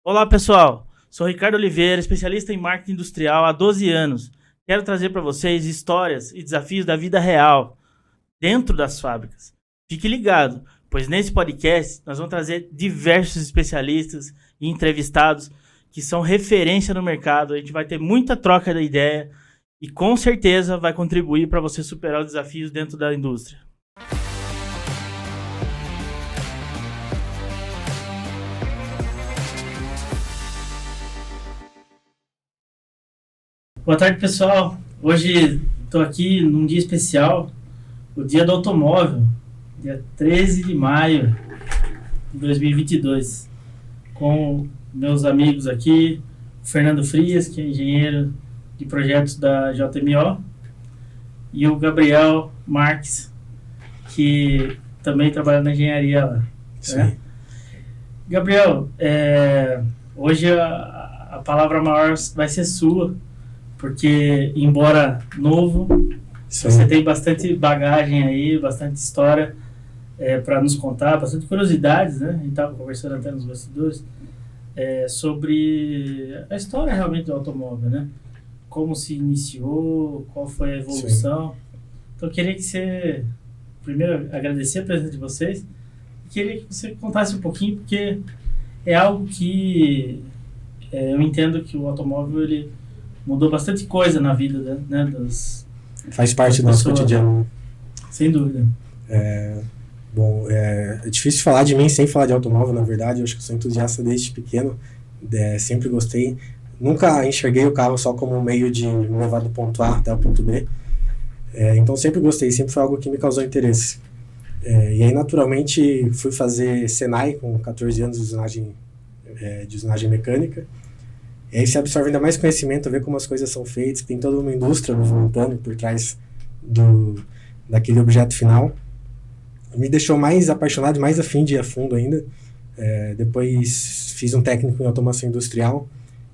Olá, pessoal. Sou Ricardo Oliveira, especialista em marketing industrial há 12 anos. Quero trazer para vocês histórias e desafios da vida real dentro das fábricas. Fique ligado, pois nesse podcast nós vamos trazer diversos especialistas e entrevistados que são referência no mercado. A gente vai ter muita troca de ideia e com certeza vai contribuir para você superar os desafios dentro da indústria. Boa tarde, pessoal. Hoje estou aqui num dia especial, o Dia do Automóvel, dia 13 de maio de 2022, com meus amigos aqui, o Fernando Frias, que é engenheiro de projetos da JMO, e o Gabriel Marques, que também trabalha na engenharia lá. Né? Gabriel, hoje a palavra maior vai ser sua, porque, embora novo, você tem bastante bagagem aí, bastante história para nos contar, bastante curiosidades, né? A gente estava conversando até nos bastidores sobre a história realmente do automóvel, né? Como se iniciou, qual foi a evolução. Sim. Então, eu queria que você, primeiro, agradecer a presença de vocês, e queria que você contasse um pouquinho, porque é algo que eu entendo que o automóvel, ele mudou bastante coisa na vida, né, faz parte do nosso cotidiano. Sem dúvida. É difícil falar de mim sem falar de automóvel, na verdade. Eu acho que eu sou entusiasta desde pequeno, sempre gostei. Nunca enxerguei o carro só como um meio de me levar do ponto A até o ponto B. Então sempre gostei, sempre foi algo que me causou interesse. E aí, naturalmente, fui fazer Senai com 14 anos de usinagem mecânica. E aí você absorve ainda mais conhecimento, vê como as coisas são feitas, que tem toda uma indústria movimentando por trás daquele objeto final. Me deixou mais apaixonado, mais afim de ir a fundo ainda. Depois fiz um técnico em automação industrial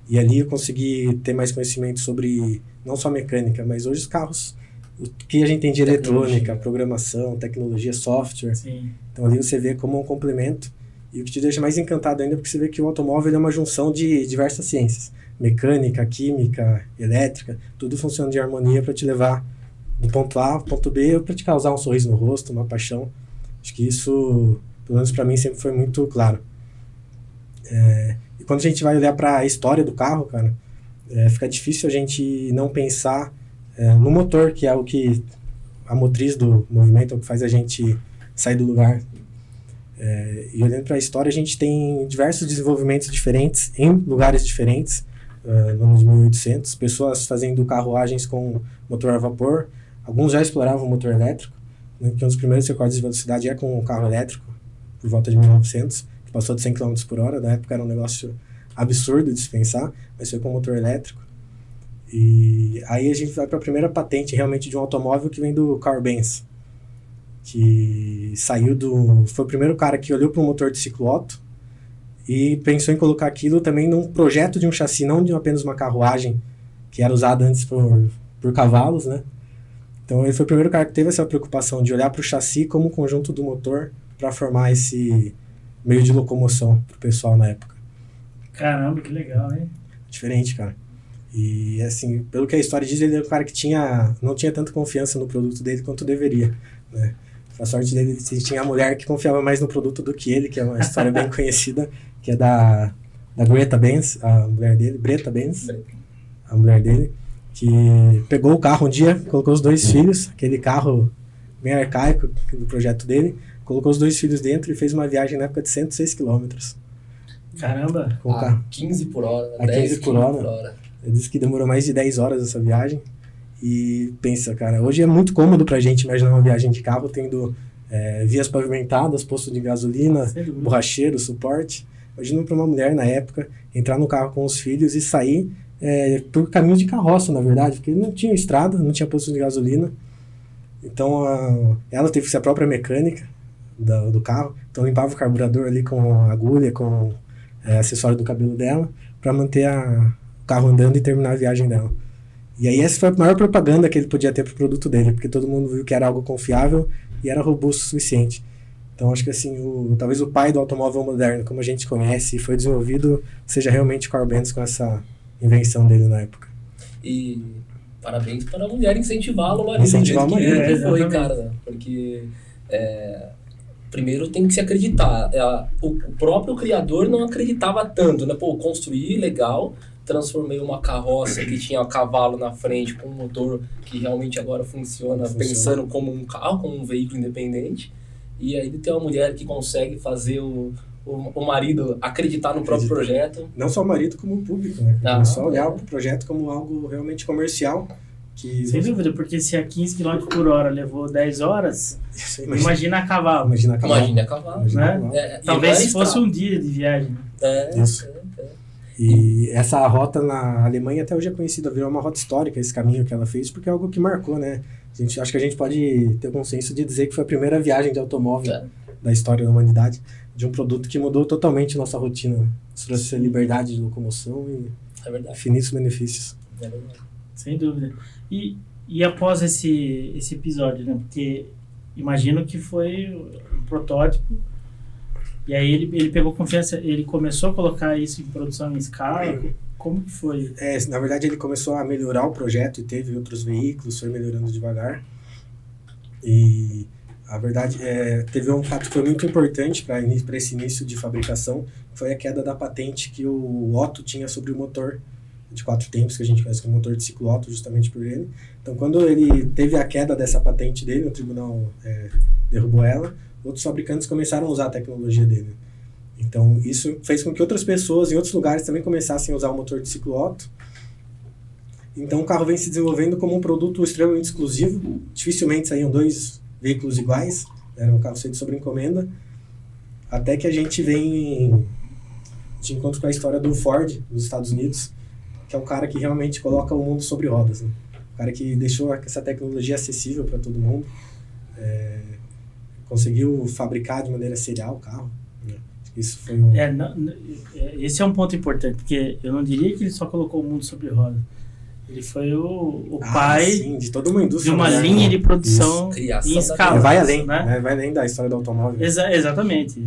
e ali eu consegui ter mais conhecimento sobre não só mecânica, mas hoje os carros, o que a gente tem de eletrônica, programação, tecnologia, software. Sim. Então ali você vê como um complemento. E o que te deixa mais encantado ainda é porque você vê que o automóvel é uma junção de diversas ciências. Mecânica, química, elétrica, tudo funciona de harmonia para te levar do ponto A ao ponto B ou para te causar um sorriso no rosto, uma paixão. Acho que isso, pelo menos para mim, sempre foi muito claro. E quando a gente vai olhar para a história do carro, cara, fica difícil a gente não pensar no motor, que é o que a motriz do movimento, é o que faz a gente sair do lugar. E olhando para a história, a gente tem diversos desenvolvimentos diferentes em lugares diferentes. No ano de 1800, pessoas fazendo carruagens com motor a vapor. Alguns já exploravam o motor elétrico, né, que um dos primeiros recordes de velocidade é com o carro elétrico, por volta de 1900, que passou de 100 km por hora. Na época era um negócio absurdo de se pensar, mas foi com motor elétrico. E aí a gente vai para a primeira patente realmente de um automóvel, que vem do Carl Benz, que foi o primeiro cara que olhou para um motor de ciclo-Otto e pensou em colocar aquilo também num projeto de um chassi, não de apenas uma carruagem que era usada antes por cavalos, né? Então ele foi o primeiro cara que teve essa preocupação de olhar para o chassi como um conjunto do motor para formar esse meio de locomoção para o pessoal na época. Caramba, que legal, hein? Diferente, cara. E assim, pelo que a história diz, ele é um cara que não tinha tanta confiança no produto dele quanto deveria, né? A sorte dele, tinha a mulher que confiava mais no produto do que ele, que é uma história bem conhecida, que é da Greta Benz, a mulher dele, Breta Benz, a mulher dele, que pegou o carro um dia, colocou os dois filhos, aquele carro bem arcaico do projeto dele, colocou os dois filhos dentro e fez uma viagem na época de 106 km. Caramba! Com o carro. 15 por hora, a 15 por hora. Ele disse que demorou mais de 10 horas essa viagem. E pensa, cara, hoje é muito cômodo pra gente imaginar uma viagem de carro tendo vias pavimentadas, posto de gasolina, borracheiro, suporte. Imagina para uma mulher na época entrar no carro com os filhos e sair por caminho de carroça, na verdade, porque não tinha estrada, não tinha posto de gasolina. Então ela teve que ser a própria mecânica do carro, então limpava o carburador ali com agulha, com acessório do cabelo dela, para manter o carro andando e terminar a viagem dela. E aí essa foi a maior propaganda que ele podia ter pro produto dele, porque todo mundo viu que era algo confiável e era robusto o suficiente. Então, acho que assim, talvez o pai do automóvel moderno, como a gente conhece e foi desenvolvido, seja realmente o Carl Benz com essa invenção dele na época. E parabéns para a mulher incentivá-lo, marido. Incentivar o marido. Que foi, cara, né? Porque primeiro tem que se acreditar. O próprio criador não acreditava tanto, né? Pô, construí, legal, transformei uma carroça que tinha cavalo na frente com um motor que realmente agora funciona pensando como um carro, como um veículo independente. E aí tem uma mulher que consegue fazer o marido acreditar no próprio projeto. Não só o marido, como o público, né? Começou a olhar o projeto como algo realmente comercial. Sem dúvida, porque se a 15 km por hora levou 10 horas, imagina a cavalo. Imagina a cavalo. Né? Talvez se fosse um dia de viagem. Isso. E essa rota na Alemanha até hoje é conhecida, virou uma rota histórica esse caminho que ela fez, porque é algo que marcou, né? Acho que a gente pode ter o consenso de dizer que foi a primeira viagem de automóvel da história da humanidade, de um produto que mudou totalmente nossa rotina. Trouxe liberdade de locomoção e infinitos benefícios. É verdade. Sem dúvida. E após esse episódio, né? Porque imagino que foi um protótipo, e aí ele pegou confiança, ele começou a colocar isso em produção em escala. Como que foi? Na verdade, ele começou a melhorar o projeto e teve outros veículos, foi melhorando devagar. E a verdade, teve um fato que foi muito importante para esse início de fabricação, foi a queda da patente que o Otto tinha sobre o motor de 4 tempos, que a gente conhece como motor de ciclo Otto, justamente por ele. Então, quando ele teve a queda dessa patente dele, o tribunal derrubou ela, outros fabricantes começaram a usar a tecnologia dele. Então, isso fez com que outras pessoas em outros lugares também começassem a usar o motor de ciclo Otto. Então, o carro vem se desenvolvendo como um produto extremamente exclusivo. Dificilmente saíam 2 veículos iguais. Era um carro feito sobre encomenda. Até que a gente vem de encontro com a história do Ford, dos Estados Unidos, que é um cara que realmente coloca o mundo sobre rodas, né? Um cara que deixou essa tecnologia acessível para todo mundo. Conseguiu fabricar de maneira serial o carro. Isso foi esse é um ponto importante, porque eu não diria que ele só colocou o mundo sobre rodas. Ele foi o pai de toda uma indústria, de uma linha de produção em escala. Vai além, né? Vai além da história do automóvel. Exatamente.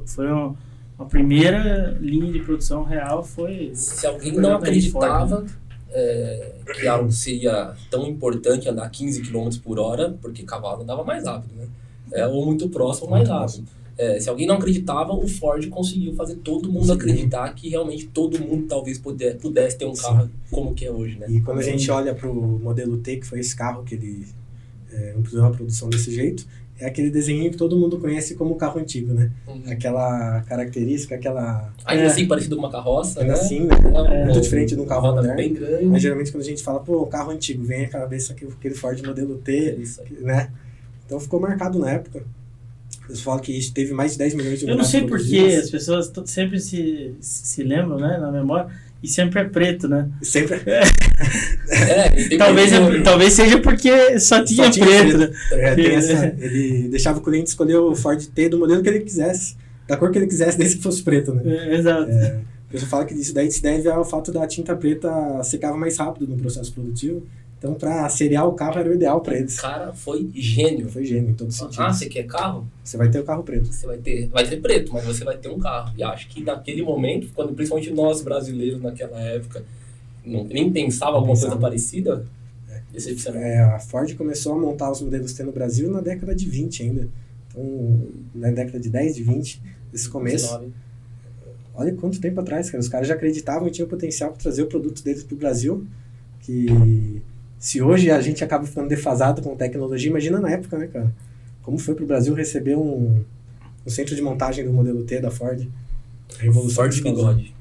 Foi uma primeira linha de produção real. Se alguém não acreditava que seria tão importante andar 15 km por hora, porque cavalo andava mais rápido, né? Ou muito próximo ou mais rápido. Se alguém não acreditava, o Ford conseguiu fazer todo mundo acreditar que realmente todo mundo talvez pudesse ter um carro como que é hoje, né? E quando a gente olha para o modelo T, que foi esse carro que ele ampliou a produção desse jeito, é aquele desenho que todo mundo conhece como carro antigo, né? Aquela característica, ainda assim parecido com uma carroça, ainda né? assim, né? Muito diferente de um carro moderno. Bem grande. Mas geralmente quando a gente fala, um carro antigo, vem à cabeça aquele Ford modelo T, né? Então ficou marcado na época. Eles falam que isso teve mais de 10 milhões de unidades. Eu não sei porquê, as pessoas sempre se lembram, né, na memória, e sempre é preto, né? Sempre talvez seja porque só tinha preto, né? Ele deixava o cliente escolher o Ford T do modelo que ele quisesse, da cor que ele quisesse, desde que fosse preto, né? Exato. A pessoa fala que isso daí se deve ao fato da tinta preta secava mais rápido no processo produtivo. Então, para seriar o carro era o ideal para eles. O cara foi gênio. Foi gênio em todo sentido. Você quer carro? Você vai ter o carro preto. Você vai ter preto, mas você vai ter um carro. E acho que naquele momento, quando principalmente nós brasileiros naquela época nem pensava alguma coisa parecida, decepcionante. A Ford começou a montar os modelos T no Brasil na década de 20 ainda. Então, na década de 10, de 20, esse começo. 19. Olha quanto tempo atrás, cara. Os caras já acreditavam e tinham potencial para trazer o produto deles para o Brasil. Que se hoje a gente acaba ficando defasado com tecnologia, imagina na época, né, cara? Como foi para o Brasil receber um centro de montagem do modelo T da Ford? A revolução Ford Bigode.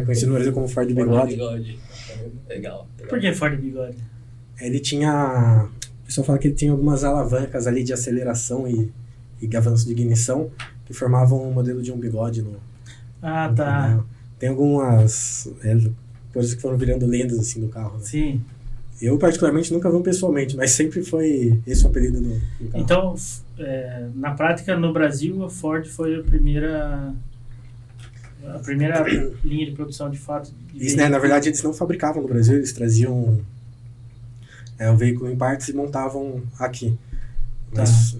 Conhecido no Brasil como Ford Bigode. Legal. Por que Ford Bigode? Ele tinha... O pessoal fala que ele tinha algumas alavancas ali de aceleração e avanço de ignição que formavam um modelo de um bigode no tá. Canal. Tem algumas coisas que foram virando lendas assim do carro, né? Sim. Eu, particularmente, nunca vi um pessoalmente, mas sempre foi esse o apelido do carro. Então, na prática, no Brasil, a Ford foi a primeira linha de produção, de fato. Isso, né? Na verdade, eles não fabricavam no Brasil, eles traziam o veículo em partes e montavam aqui. Mas,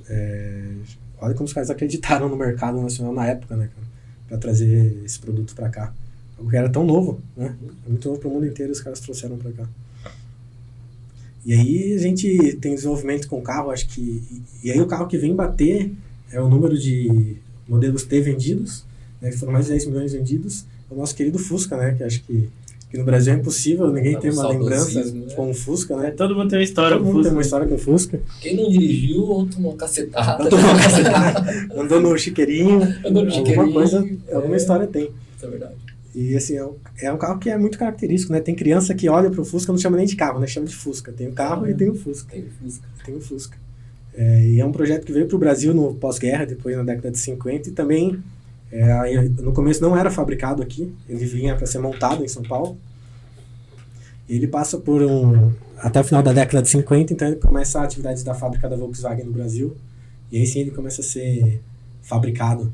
olha como os caras acreditaram no mercado nacional na época, né, cara, pra trazer esse produto pra cá. Algo que era tão novo, né? É muito novo pro mundo inteiro, os caras trouxeram pra cá. E aí a gente tem desenvolvimento com o carro, acho que... E aí o carro que vem bater é o número de modelos T vendidos, né, que foram mais de 10 milhões vendidos, é o nosso querido Fusca, né, que acho que no Brasil é impossível ninguém ter uma lembrança com o Fusca, né? Todo mundo tem uma história com o Fusca. Todo mundo tem uma história com o Fusca. Quem não dirigiu ou tomou cacetada. Andou no chiqueirinho. Alguma coisa, alguma história tem. Isso é verdade. E assim, é um carro que é muito característico, né? Tem criança que olha pro Fusca, não chama nem de carro, né? Chama de Fusca. Tem o carro e tem o Fusca. Tem o Fusca. E é um projeto que veio pro Brasil no pós-guerra, depois na década de 50, e também no começo não era fabricado aqui, ele vinha para ser montado em São Paulo. Ele passa por até o final da década de 50, então ele começa a atividade da fábrica da Volkswagen no Brasil, e aí sim ele começa a ser fabricado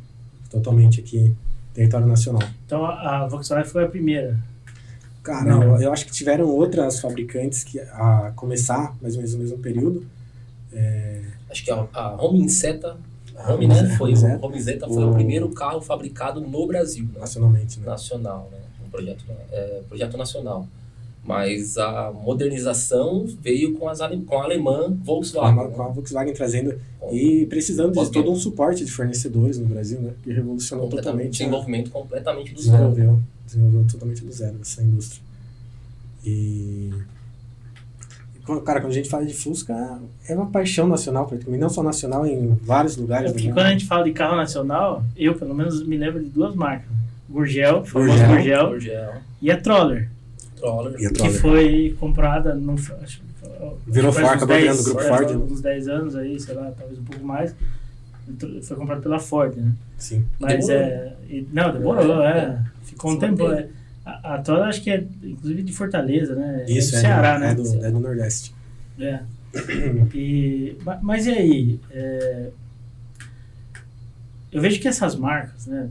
totalmente aqui no território nacional. Então a Volkswagen foi a primeira? Cara, eu acho que tiveram outras fabricantes a começar mais ou menos no mesmo período. Acho que a Homizeta, né? O Homizeta foi o primeiro carro fabricado no Brasil. Né? Nacionalmente, né? Nacional, né? Um projeto nacional. Mas a modernização veio com a alemã Volkswagen. Com a Volkswagen trazendo e precisando de todo um suporte de fornecedores no Brasil, né? Que revolucionou totalmente. Desenvolvimento completamente do zero. Desenvolveu totalmente do zero essa indústria. Cara, quando a gente fala de Fusca, é uma paixão nacional praticamente, não só nacional, em vários lugares do mundo. Quando a gente fala de carro nacional, eu pelo menos me lembro de duas marcas. Gurgel e a Troller. Que foi comprada, virou Ford, acabou virando o grupo Ford. Uns 10 anos aí, sei lá, talvez um pouco mais. Foi comprado pela Ford, né? Sim. Mas demorou, ficou um tempo. A Troller acho que é inclusive de Fortaleza, né? Isso, do Ceará, né? É do Nordeste. Mas e aí? Eu vejo que essas marcas, né?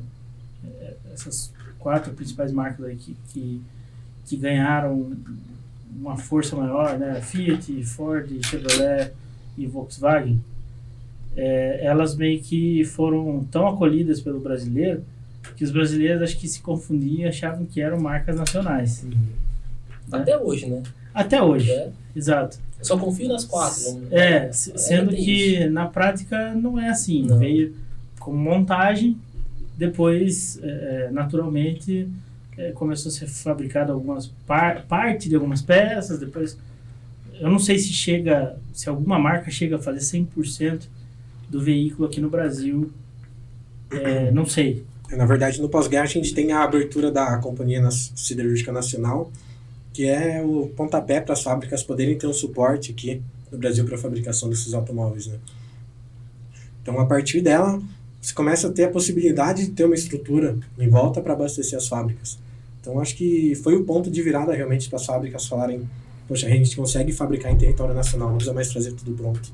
Essas 4 principais marcas aí que ganharam uma força maior, né? Fiat, Ford, Chevrolet e Volkswagen, elas meio que foram tão acolhidas pelo brasileiro que os brasileiros acho que se confundiam e achavam que eram marcas nacionais. Até hoje, né? Até hoje, exato. Eu só confio nas 4. Sendo que na prática não é assim. Não. Veio como montagem, depois, naturalmente, começou a ser fabricado parte de algumas peças, depois eu não sei se alguma marca chega a fazer 100% do veículo aqui no Brasil, não sei. Na verdade, no pós-guerra a gente tem a abertura da Companhia Siderúrgica Nacional, que é o pontapé para as fábricas poderem ter um suporte aqui no Brasil para a fabricação desses automóveis, né? Então, a partir dela, você começa a ter a possibilidade de ter uma estrutura em volta para abastecer as fábricas. Então, acho que foi o ponto de virada realmente para as fábricas falarem: poxa, a gente consegue fabricar em território nacional, não precisa mais trazer tudo pronto.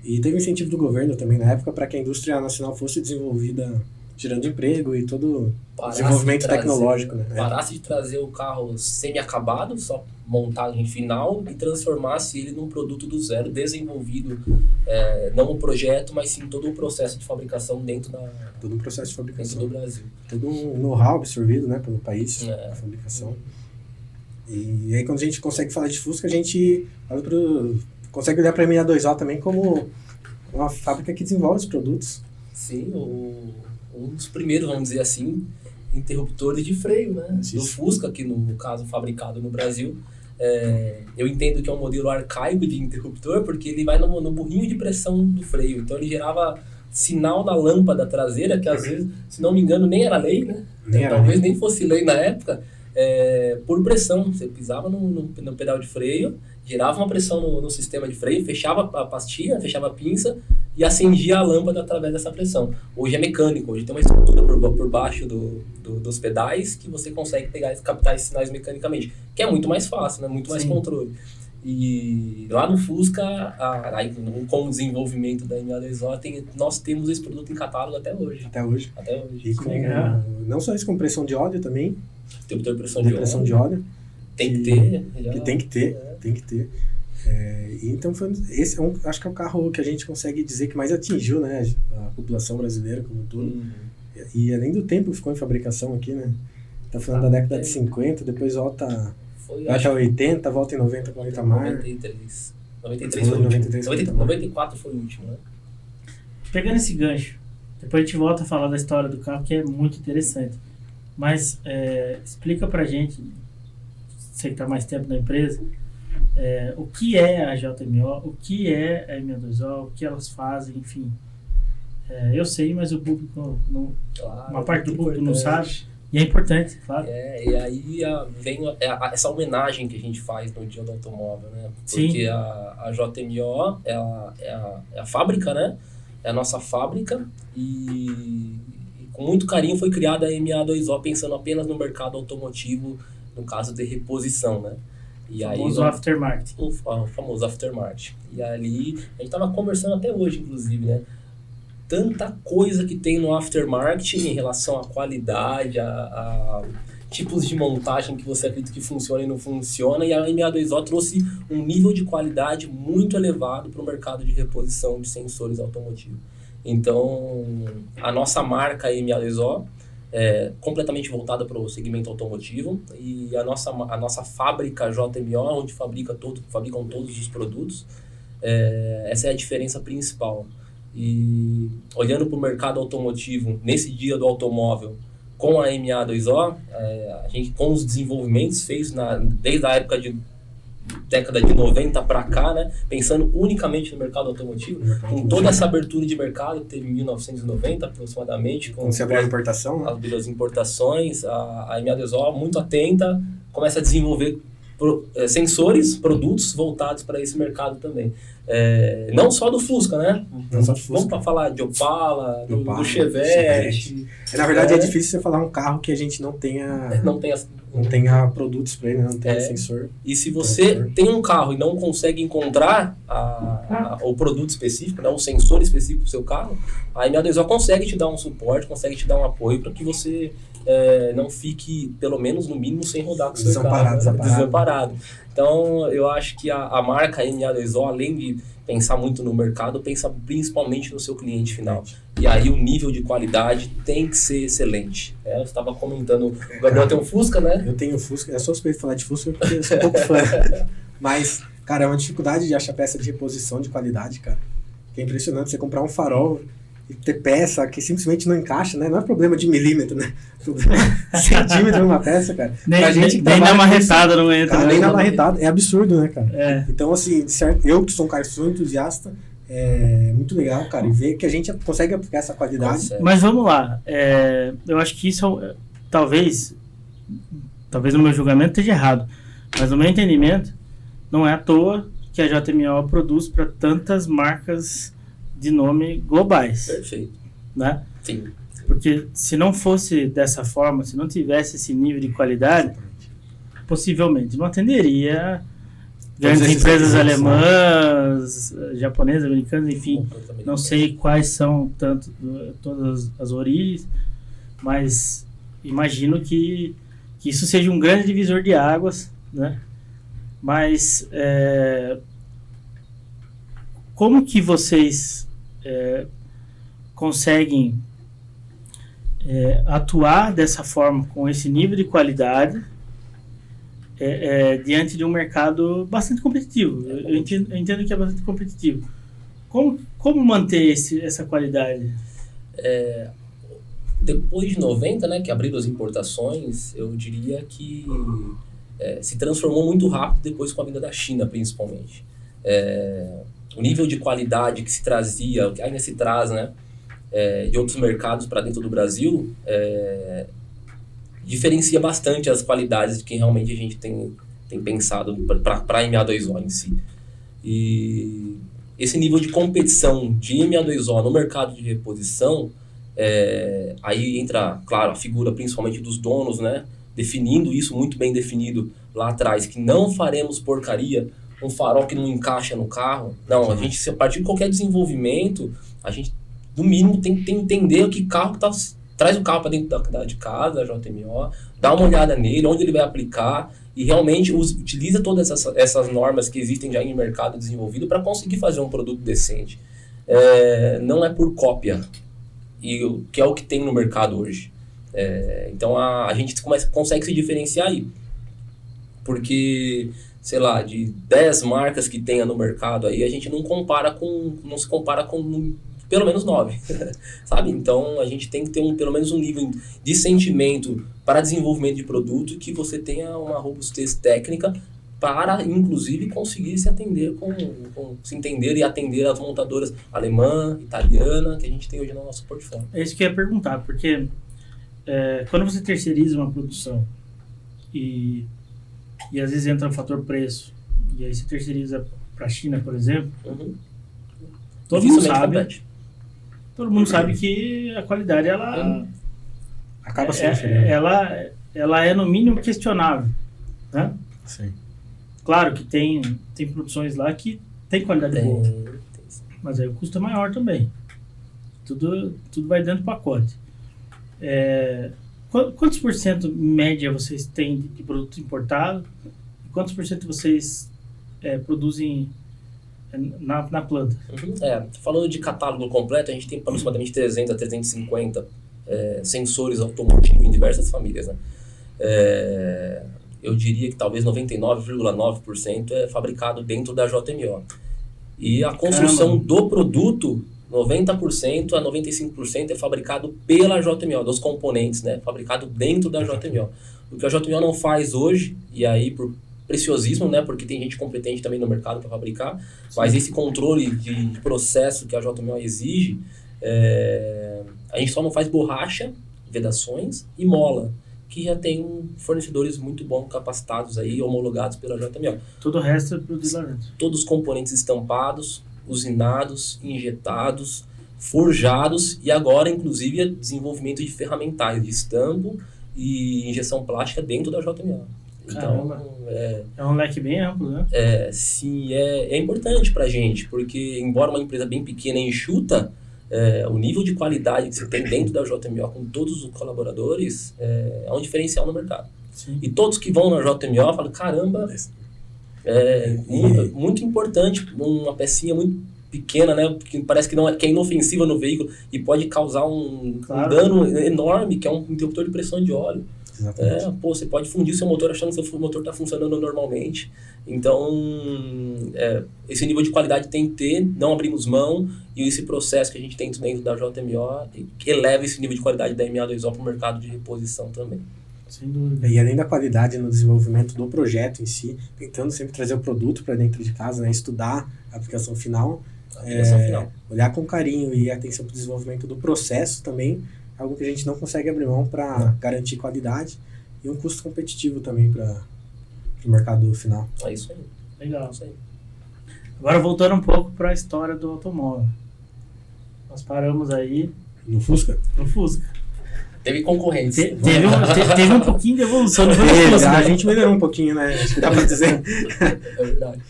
E teve incentivo do governo também na época para que a indústria nacional fosse desenvolvida, gerando emprego e todo desenvolvimento tecnológico, né? Parasse de trazer o carro semi-acabado, só montagem final, e transformasse ele num produto do zero, desenvolvido, não o projeto, mas sim todo o processo de fabricação dentro todo um processo de fabricação dentro do Brasil. Todo um know-how absorvido, né, pelo país, a fabricação. E aí quando a gente consegue falar de Fusca, a gente consegue olhar para a M62O também como uma fábrica que desenvolve os produtos. Sim, um dos primeiros, vamos dizer assim, interruptores de freio, né? Do Fusca, que no caso fabricado no Brasil. Eu entendo que é um modelo arcaico de interruptor, porque ele vai no burrinho de pressão do freio. Então ele gerava sinal na lâmpada traseira, que às vezes, se não me engano, nem era lei, né? Talvez nem fosse lei na época, por pressão. Você pisava no pedal de freio, gerava uma pressão no sistema de freio, fechava a pastilha, fechava a pinça e acendia a lâmpada através dessa pressão. Hoje é mecânico, hoje tem uma estrutura por baixo dos pedais que você consegue captar esses sinais mecanicamente, que é muito mais fácil, né? Muito mais controle. E lá no Fusca, com o desenvolvimento da M62O, nós temos esse produto em catálogo até hoje. Até hoje. E não só isso, com pressão de óleo também. Interruptor de pressão de óleo. Tem que ter. Tem que ter. Então, esse acho que é o carro que a gente consegue dizer que mais atingiu, né, a população brasileira como um todo. E além do tempo que ficou em fabricação aqui, né? Tá falando da década de 50, depois volta até 80, volta em 90 com o Itamar. 93 foi o último. 94 foi o último, né? Pegando esse gancho, depois a gente volta a falar da história do carro, que é muito interessante. Mas explica pra gente, você que tá mais tempo na empresa, o que é a JMO, o que é a M62O, o que elas fazem, enfim. Eu sei, mas o público não, uma parte do público não sabe. E é importante, claro. E aí vem essa homenagem que a gente faz no Dia do Automóvel, né? Porque a JMO é a fábrica, né? É a nossa fábrica e com muito carinho foi criada a MA2O pensando apenas no mercado automotivo, no caso de reposição, né? E o famoso aftermarket. O famoso aftermarket. E ali, a gente estava conversando até hoje, inclusive, né? Tanta coisa que tem no aftermarket em relação à qualidade, a tipos de montagem que você acredita que funciona e não funciona, e a MA2O trouxe um nível de qualidade muito elevado para o mercado de reposição de sensores automotivos. Então, a nossa marca MA2O é completamente voltada para o segmento automotivo, e a nossa fábrica JMO, onde fabricam todos os produtos, essa é a diferença principal. E olhando para o mercado automotivo, nesse Dia do Automóvel, com a MA2O, a gente com os desenvolvimentos feitos desde a época de década de 90 para cá, né, pensando unicamente no mercado automotivo, com toda essa abertura de mercado que teve em 1990 aproximadamente, com você abriu a importação, né? As importações, a MA2O muito atenta, começa a desenvolver sensores, produtos voltados para esse mercado também. Não só do Fusca, né? Não só do Fusca. Vamos para falar de Opala, do Chevette. Na verdade, é difícil você falar um carro que a gente não tenha produtos para ele, não tenha sensor. E se você tem um carro e não consegue encontrar o produto específico, né, um sensor específico para o seu carro, a MA2O consegue te dar um suporte, consegue te dar um apoio para que você não fique, pelo menos no mínimo, sem rodar com o seu carro, desamparado. Então, eu acho que a marca MA2O, além de pensar muito no mercado, pensa principalmente no seu cliente final. E aí o nível de qualidade tem que ser excelente. Você estava comentando, o Gabriel tem um Fusca, né? Eu tenho um Fusca, eu sou suspeito de falar de Fusca porque eu sou um pouco fã. Mas, cara, é uma dificuldade de achar peça de reposição de qualidade, cara. Que é impressionante você comprar um farol e ter peça que simplesmente não encaixa, né? Não é problema de milímetro, né? Centímetro numa peça, cara. Nem na marretada não entra. Cara, nem na marretada. É absurdo, né, cara? Então, assim, certo, eu que sou um cara que sou entusiasta, é muito legal, cara, e ver que a gente consegue aplicar essa qualidade. Mas vamos lá. Eu acho que isso, talvez no meu julgamento esteja errado, mas no meu entendimento, não é à toa que a JMO produz para tantas marcas de nome globais. Perfeito. Né? Sim. Porque se não fosse dessa forma, se não tivesse esse nível de qualidade, possivelmente não atenderia grandes empresas alemãs, japonesas, americanas, enfim, não sei quais são todas as origens, mas imagino que isso seja um grande divisor de águas, né? Mas como que vocês conseguem atuar dessa forma, com esse nível de qualidade, diante de um mercado bastante competitivo? Eu entendo que é bastante competitivo. Como manter essa qualidade? Depois de 90, né, que abriram as importações, eu diria que se transformou muito rápido depois com a vinda da China, principalmente. O nível de qualidade que se trazia, que ainda se traz, né, de outros mercados para dentro do Brasil, diferencia bastante as qualidades de que realmente a gente tem pensado para a MA2O em si. E esse nível de competição de MA2O no mercado de reposição, aí entra, claro, a figura principalmente dos donos, né, definindo isso muito bem definido lá atrás, que não faremos porcaria, um farol que não encaixa no carro. Não, a gente, a partir de qualquer desenvolvimento, a gente, no mínimo, tem que entender que carro que traz o carro para dentro de casa, da JMO, dá uma olhada nele, onde ele vai aplicar, e realmente utiliza todas essas normas que existem já em mercado desenvolvido para conseguir fazer um produto decente. Não é por cópia, que é o que tem no mercado hoje. Então a gente consegue se diferenciar aí. Porque, sei lá, de 10 marcas que tenha no mercado aí, a gente não se compara com pelo menos 9, sabe? Então a gente tem que ter pelo menos um nível de sentimento para desenvolvimento de produto, que você tenha uma robustez técnica para, inclusive, conseguir se entender e atender as montadoras alemã, italiana, que a gente tem hoje no nosso portfólio. É isso que eu ia perguntar, porque quando você terceiriza uma produção e às vezes entra o fator preço, e aí você terceiriza para a China, por exemplo, todo mundo sabe que a qualidade ela acaba sendo diferente. Ela é no mínimo questionável, né? Sim. Claro que tem produções lá que tem qualidade boa, mas aí o custo é maior também. Tudo vai dentro do pacote. Quantos por cento média vocês têm de produto importado? Quantos por cento vocês produzem na planta? Falando de catálogo completo, a gente tem aproximadamente 300 a 350 sensores automotivos em diversas famílias, né? Eu diria que talvez 99,9% é fabricado dentro da JMO. E a construção do produto, 90% a 95% é fabricado pela JMO, dos componentes, né? Fabricado dentro da JMO. O que a JMO não faz hoje, e aí por preciosismo, né? Porque tem gente competente também no mercado para fabricar, mas esse controle de processo que a JMO exige, a gente só não faz borracha, vedações e mola, que já tem fornecedores muito bons, capacitados aí, homologados pela JMO. Todo o resto é produzido lá dentro. Todos os componentes estampados, usinados, injetados, forjados, e agora, inclusive, desenvolvimento de ferramentais de estampo e injeção plástica dentro da JMO. Então, é um leque bem amplo, né? Sim, é importante pra gente, porque embora uma empresa bem pequena e enxuta, o nível de qualidade que você tem dentro da JMO com todos os colaboradores é um diferencial no mercado. Sim. E todos que vão na JMO falam, caramba, muito importante, uma pecinha muito pequena, né, que parece que é inofensiva no veículo e pode causar um dano enorme, que é um interruptor de pressão de óleo. Você pode fundir seu motor achando que seu motor está funcionando normalmente. Então, esse nível de qualidade tem que ter, não abrimos mão, e esse processo que a gente tem dentro da JMO eleva esse nível de qualidade da MA2O para o mercado de reposição também. Sem dúvida. E além da qualidade no desenvolvimento do projeto em si, tentando sempre trazer o produto para dentro de casa, né, estudar a aplicação final, olhar com carinho e atenção para o desenvolvimento do processo também, algo que a gente não consegue abrir mão para garantir qualidade e um custo competitivo também para o mercado final. É isso aí. Legal. É isso aí. Agora voltando um pouco para a história do automóvel. Nós paramos aí... No Fusca? No Fusca. Teve concorrência. Teve um pouquinho de evolução no Fusca. A gente melhorou um pouquinho, né? Acho que dá para dizer. É verdade.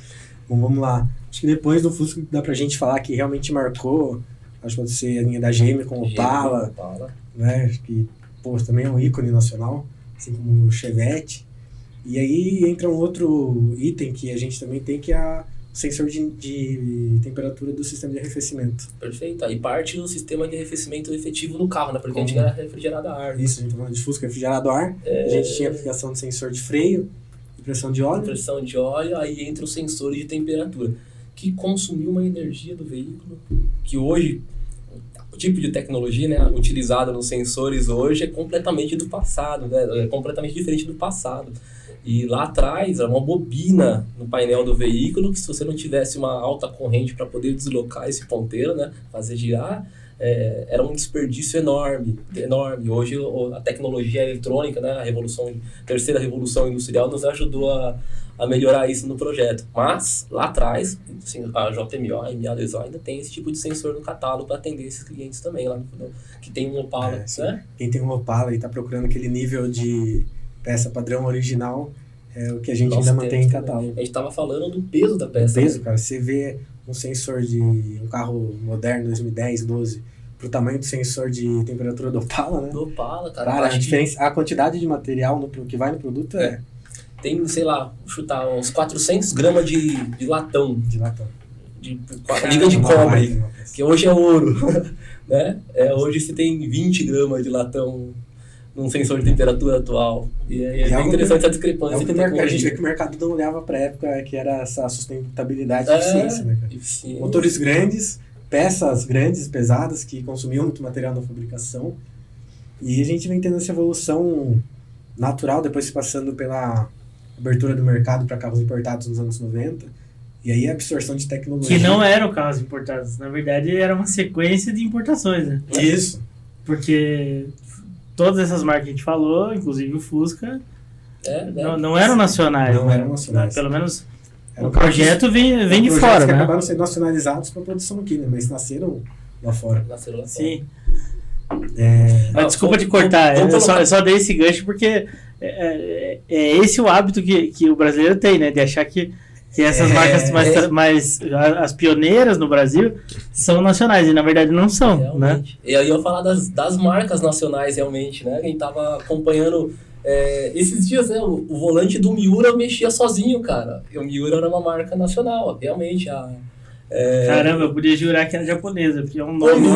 Bom, vamos lá. Acho que depois do Fusca dá pra gente falar que realmente marcou. Acho que pode ser a linha da GM com o Opala, né? Acho que, também é um ícone nacional, assim como o Chevette. E aí entra um outro item que a gente também tem, que é o sensor de temperatura do sistema de arrefecimento. Perfeito. Aí parte do sistema de arrefecimento efetivo no carro, né? Porque a gente era refrigerado a ar. Isso, a gente tá falando de Fusca refrigerado a ar. A gente tinha aplicação de sensor de freio, de pressão de óleo. Pressão de óleo, aí entra os sensores de temperatura, que consumiu uma energia do veículo, que hoje, o tipo de tecnologia, né, utilizada nos sensores hoje é completamente do passado, né, é completamente diferente do passado. E lá atrás era uma bobina no painel do veículo, que se você não tivesse uma alta corrente para poder deslocar esse ponteiro, né, fazer girar, era um desperdício enorme. Hoje a tecnologia eletrônica, né, a terceira revolução industrial nos ajudou a melhorar isso no projeto. Mas lá atrás, assim, a JMO, a MA2O ainda tem esse tipo de sensor no catálogo para atender esses clientes também, lá que tem um Opala. Né? Quem tem um Opala e está procurando aquele nível de peça padrão original, é o que a gente ainda mantém em catálogo. A gente estava falando do peso da peça. O peso, cara, você vê um sensor de um carro moderno 2010, 12, pro tamanho do sensor de temperatura do Opala, né? Do Opala, cara. Cara, a quantidade de material que vai no produto tem, sei lá, vou chutar uns 400 gramas de latão, De latão. de liga de cobre, que hoje é ouro, né? Hoje você tem 20 gramas de latão num sensor de temperatura atual. E é bem interessante essa discrepância. A gente vê que o mercado não olhava para a época que era essa sustentabilidade e eficiência, né, cara? Eficiência. Motores grandes, peças grandes, pesadas, que consumiam muito material na fabricação. E a gente vem tendo essa evolução natural, depois se passando pela abertura do mercado para carros importados nos anos 90. E aí a absorção de tecnologia. Que não eram carros importados. Na verdade, era uma sequência de importações, né? Isso. Porque todas essas marcas que a gente falou, inclusive o Fusca, não eram nacionais. Não né? eram nacionais. Pelo menos Era o projeto vem de fora, que né? acabaram sendo nacionalizados para produção aqui, né? Mas nasceram lá fora. Nasceram lá fora. Sim. Mas Desculpa te cortar, eu só dei esse gancho porque é esse o hábito que o brasileiro tem, né? De achar que essas marcas mais as pioneiras no Brasil são nacionais, e na verdade não são, realmente. né? E aí eu ia falar das marcas nacionais, realmente, né? Quem tava acompanhando esses dias, né? O volante do Miura mexia sozinho, cara. E o Miura era uma marca nacional, realmente. Caramba, eu podia jurar que era japonesa, porque é um nome...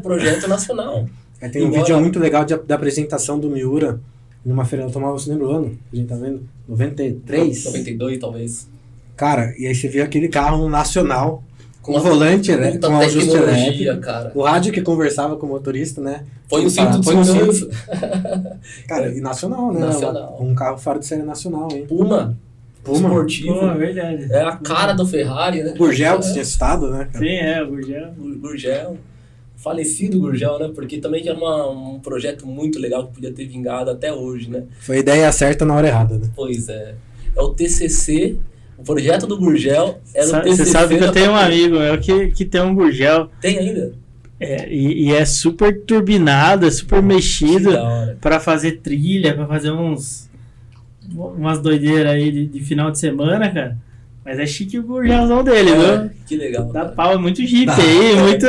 Projeto nacional. Tem um vídeo muito legal da apresentação do Miura numa feira automóvel, você lembra o ano? A gente tá vendo? 93? 92, talvez. Cara, e aí você vê aquele carro nacional, com volante elétrico, com ajuste elétrico, cara. O rádio que conversava com o motorista, né? Põe o cinto de segurança. Cara, e nacional, né? Nacional. Um carro fora de série nacional, hein? Puma. Esportivo. Pô, é verdade. É a cara do Ferrari, né? Gurgel, que você tinha citado, né? Cara? Sim, o Gurgel. Gurgel. Falecido Gurgel, né? Porque também era um projeto muito legal que podia ter vingado até hoje, né? Foi a ideia certa na hora errada, né? Pois é. É o TCC, o projeto do Gurgel era o TCC. Você sabe que eu tenho um amigo que tem um Gurgel. Tem ainda? E é super turbinado, é super mexido hora. Pra fazer trilha, pra fazer umas doideiras aí de final de semana, cara. Mas é chique o Gurgelzão dele, viu? Que legal. Dá cara. pau, é muito jeep aí, muito...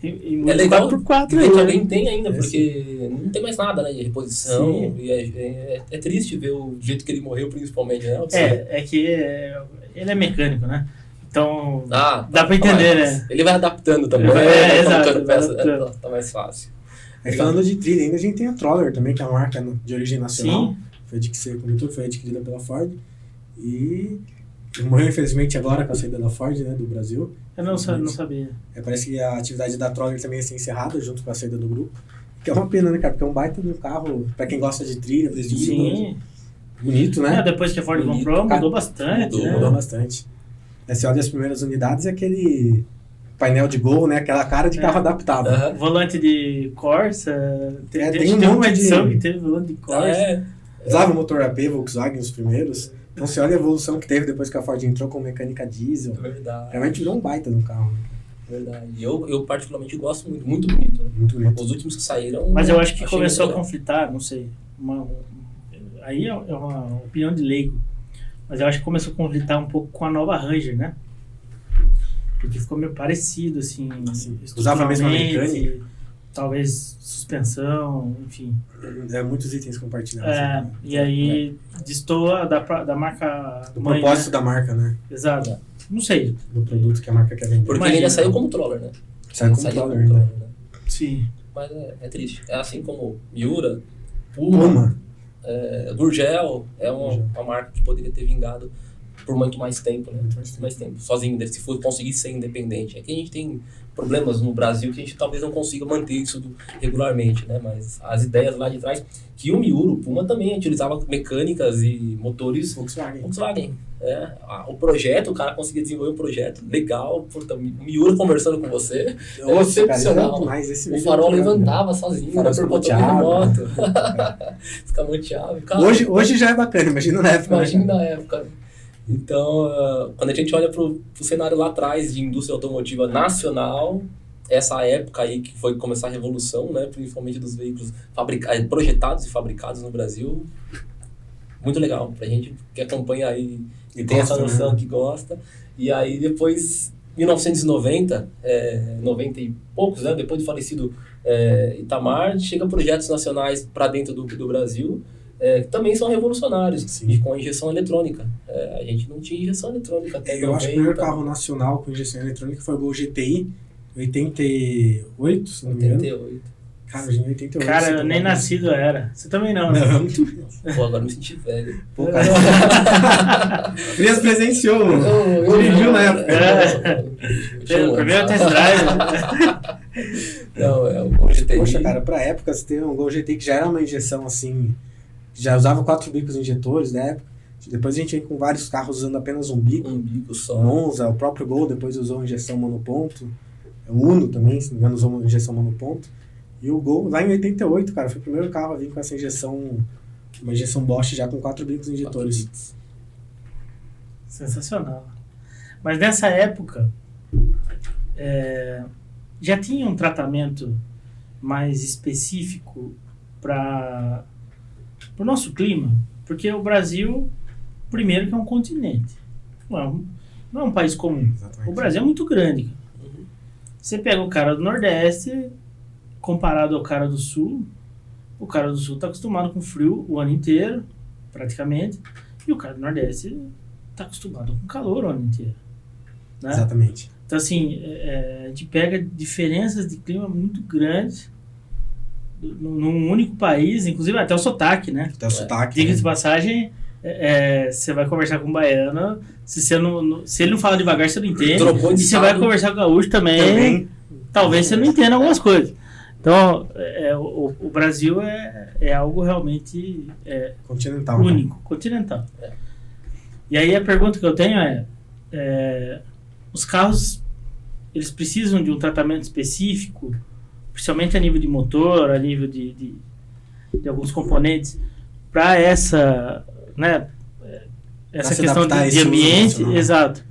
E muito legal 4x4 que aí, alguém tem ainda, porque não tem mais nada, né, de reposição. Sim. E é triste ver o jeito que ele morreu, principalmente, né? Que ele é mecânico, né? Então, dá pra entender, né? Ele vai adaptando também. Exato. Tá mais fácil. Aí falando de trilha, ainda a gente tem a Troller também, que é uma marca de origem nacional. Sim. Foi adquirida pela Ford. E morreu, infelizmente, agora com a saída da Ford, né, do Brasil. Eu não sabia. Parece que a atividade da Troller também ia ser encerrada junto com a saída do grupo. Que é uma pena, né, cara? Porque é um baita de um carro, pra quem gosta de trilha, Sim. Bonito, né? Depois que a Ford comprou, mudou bastante. Mudou bastante. Aí você olha as primeiras unidades, é aquele painel de Gol, né? Aquela cara de carro adaptável. Volante de Corsa. Tem uma edição que teve volante de Corsa. Usava o motor AP, Volkswagen, os primeiros. Então você olha a evolução que teve depois que a Ford entrou com mecânica diesel. Verdade. Realmente virou um baita no carro. Né? Verdade. Eu particularmente gosto muito. Muito bonito, né? Muito bonito. Os últimos que saíram... Mas eu acho que começou a conflitar, não sei. Aí é uma opinião de leigo. Mas eu acho que começou a conflitar um pouco com a nova Ranger, né? Porque ficou meio parecido, assim. Usava a mesma mecânica. Talvez suspensão, enfim. Muitos itens compartilhados. E aí destoa da marca... Do propósito da marca, né? Exato. Não sei. Do produto que a marca quer vender. Porque ele ainda saiu como Troller, né? Saiu como Troller, né? Sim. Mas é triste. É assim como Miura, Puma. Gurgel é uma marca que poderia ter vingado por muito mais tempo, né? Muito mais tempo. Sozinho, se for conseguir ser independente. É que a gente tem problemas no Brasil que a gente talvez não consiga manter isso regularmente, né? Mas as ideias lá de trás, que o Miura, o Puma também utilizava mecânicas e motores Volkswagen. O projeto, o cara conseguia desenvolver um projeto legal, o Miura conversando com você, é excepcional. O farol levantava sozinho, por controle remoto. Escamoteava. Hoje já é bacana, imagina na época. Imagina na época. Então, quando a gente olha pro cenário lá atrás de indústria automotiva nacional, essa época aí que foi começar a revolução, né, principalmente dos veículos projetados e fabricados no Brasil, muito legal pra gente que acompanha aí e tem essa noção, que gosta. E aí depois, 1990, 90 e poucos, né, depois do falecido Itamar, chega projetos nacionais para dentro do Brasil. também são revolucionários, Sim. e com a injeção eletrônica. A gente não tinha injeção eletrônica até Eu acho que o primeiro 90, carro nacional com injeção eletrônica foi o Gol GTI, 88, se não me engano. 88. Cara, em 88. Cara, você eu nem tomava- nascido era. Você também não, né? Não, muito menos. Pô, agora eu me senti velho. Pô, cara. Elias presenciou. Dirigiu na época. Primeiro test drive. Não, é o GTI. Poxa, cara, pra época, você ter um Gol GTI que já era uma injeção assim, já usava 4 bicos injetores na época. Depois a gente vem com vários carros usando apenas um bico. Um bico só. O Monza, o próprio Gol depois usou injeção monoponto. O Uno também, se não me engano, usou injeção monoponto. E o Gol, lá em 88, cara, foi o primeiro carro a vir com essa injeção, uma injeção Bosch já com 4 bicos injetores. Sensacional. Mas nessa época, já tinha um tratamento mais específico para o nosso clima, porque o Brasil, primeiro, que é um continente, não é um país comum. Exatamente. O Brasil é muito grande. Cara. Você pega o cara do Nordeste, comparado ao cara do Sul, o cara do Sul está acostumado com frio o ano inteiro, praticamente, e o cara do Nordeste está acostumado com calor o ano inteiro. Né? Exatamente. Então, assim, a gente pega diferenças de clima muito grandes num único país, inclusive até o sotaque, né? Até o sotaque. Diga-se de né? passagem, você vai conversar com um baiano, se ele não fala devagar, você não entende. Trocou de E você vai estado. conversar com o gaúcho também, talvez você não entenda algumas coisas. Então, o Brasil é algo realmente Continental. único, continental. E aí a pergunta que eu tenho os carros, eles precisam de um tratamento específico, principalmente a nível de motor, a nível de alguns componentes, para essa, né, essa se questão adaptar a de esse uso ambiente, nacional. exato.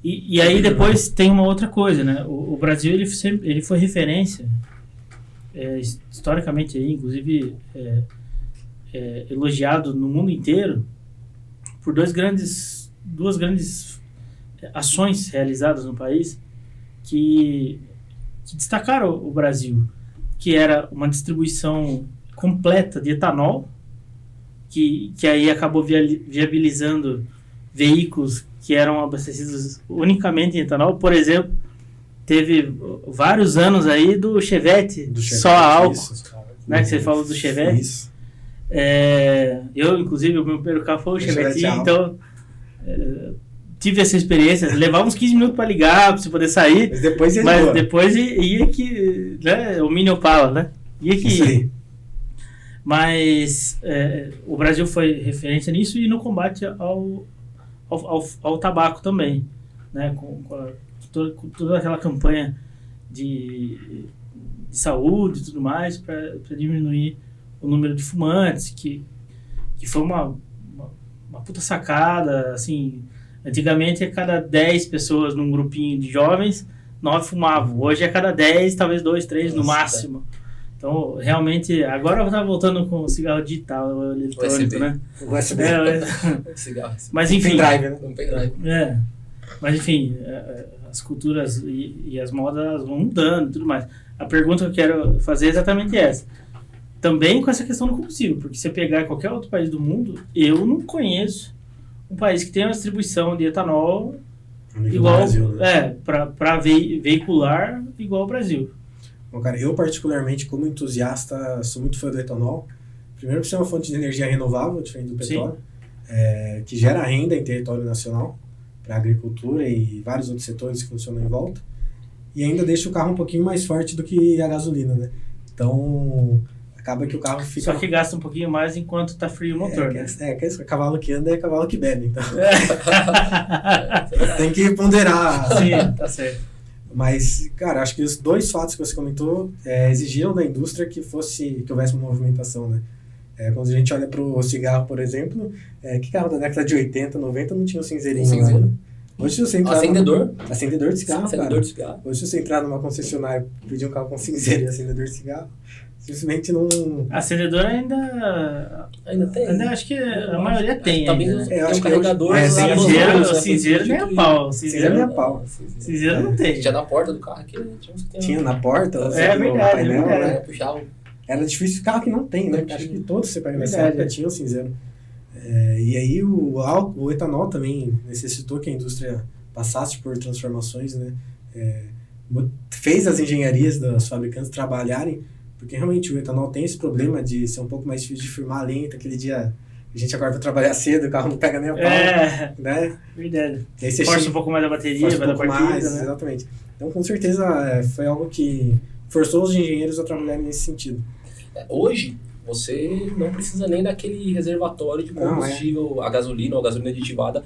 E aí depois tem uma outra coisa, né? O Brasil ele foi referência, historicamente aí, inclusive elogiado no mundo inteiro por duas grandes ações realizadas no país que destacaram o Brasil, que era uma distribuição completa de etanol, que aí acabou viabilizando veículos que eram abastecidos unicamente em etanol. Por exemplo, teve vários anos aí do Chevette, só a álcool, Isso. né, que você falou do Chevette. Isso. Eu, inclusive, o meu primeiro carro foi o Chevette, Chevette então tive essa experiência. Levava uns 15 minutos para ligar, para você poder sair, Mas depois ele mas depois ia que, né, o Mini Opala, né? Ia que Isso aí. Mas o Brasil foi referência nisso e no combate ao tabaco também, né? Com toda aquela campanha de saúde e tudo mais para diminuir o número de fumantes, que foi uma puta sacada, assim. Antigamente, a cada 10 pessoas num grupinho de jovens, 9 fumavam. Hoje, a cada 10, talvez 2, 3 no máximo. Então, realmente, agora tá voltando com o cigarro digital, eletrônico, USB. né? O USB. Cigarro. Mas, enfim... Pendrive, né? Um pendrive. Mas, enfim, as culturas e as modas vão mudando e tudo mais. A pergunta que eu quero fazer é exatamente essa. Também com essa questão do combustível, porque se você pegar qualquer outro país do mundo, eu não conheço um país que tenha uma distribuição de etanol igual, Brasil, né? para veicular igual ao Brasil. Bom, cara, eu particularmente, como entusiasta, sou muito fã do etanol. Primeiro, por ser uma fonte de energia renovável, diferente do petróleo, que gera renda em território nacional para a agricultura e vários outros setores que funcionam em volta. E ainda deixa o carro um pouquinho mais forte do que a gasolina, né? Então, acaba que o carro fica... Só que gasta um pouquinho mais enquanto tá frio o motor, né? Cavalo que anda é cavalo que bebe, então... Tem que ponderar. Sim, tá certo. Mas, cara, acho que os dois fatos que você comentou exigiram da indústria que houvesse uma movimentação, né? Quando a gente olha para o cigarro, por exemplo, que carro da década de 80, 90 não tinha o cinzeirinho. Cinzeiro. Né? Hoje, se você entrar acendedor de cigarro, Acendedor cara. de cigarro. Hoje, se você entrar numa concessionária e pedir um carro com cinzeiro e acendedor de cigarro, simplesmente não... Acendedor ainda tem. Ainda acho que a maioria tem. Também ainda, né? tem acho um que carregador. Cinzeiro nem a pau. Cinzeiro nem a pau. Cinzeiro não tem. Tinha na porta do carro aqui. Tinha na porta, É verdade, painel, é verdade. né? Puxava. era difícil carro que não tem, né? Não Acho tinha. que todos você pega nessa Verdade. época tinham cinzeiro. E aí o etanol também necessitou que a indústria passasse por transformações, né? Fez as engenharias dos fabricantes trabalharem, porque realmente o etanol tem esse problema de ser um pouco mais difícil de firmar lento. Aquele dia a gente agora vai trabalhar cedo, o carro não pega nem a pau, né? Verdade. E aí você Força chega- um pouco mais a bateria, força vai um dar pouco partida, mais, né? exatamente. Então, com certeza, foi algo que forçou os engenheiros a trabalharem nesse sentido. Hoje, você não precisa nem daquele reservatório de combustível, a gasolina ou a gasolina aditivada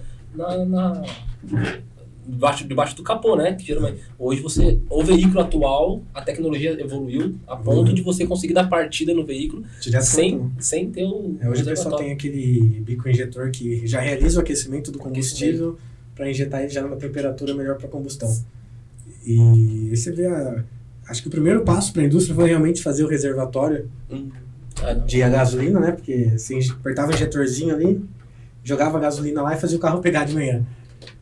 debaixo do capô, né? Que geralmente, hoje o veículo atual, a tecnologia evoluiu a ponto de você conseguir dar partida no veículo Direto sem ter o hoje o pessoal tem aquele bico injetor que já realiza o aquecimento do combustível para injetar ele já numa temperatura melhor para combustão. E aí você vê, acho que o primeiro passo para a indústria foi realmente fazer o reservatório de gasolina, né? Porque você apertava o injetorzinho ali, jogava a gasolina lá e fazia o carro pegar de manhã.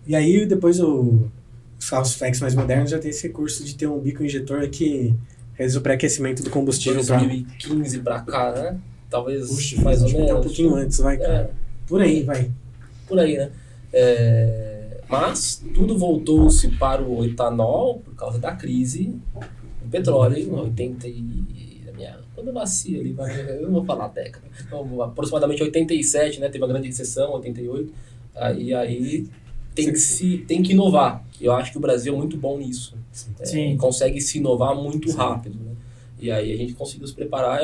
E aí depois os carros flex mais modernos já tem esse recurso de ter um bico injetor que realiza o pré-aquecimento do combustível. 2015 para cá, né? Talvez Puxa, mais ou acho que menos. até um pouquinho antes, vai, cara. Por aí, vai. Por aí, né? Mas tudo voltou-se para o etanol por causa da crise do petróleo em 80 quando eu nasci ali, eu não vou falar a década, então, aproximadamente 87, né? Teve uma grande recessão, 88, aí tem que inovar. Eu acho que o Brasil é muito bom nisso. Sim. Consegue se inovar muito rápido, né? E aí a gente conseguiu se preparar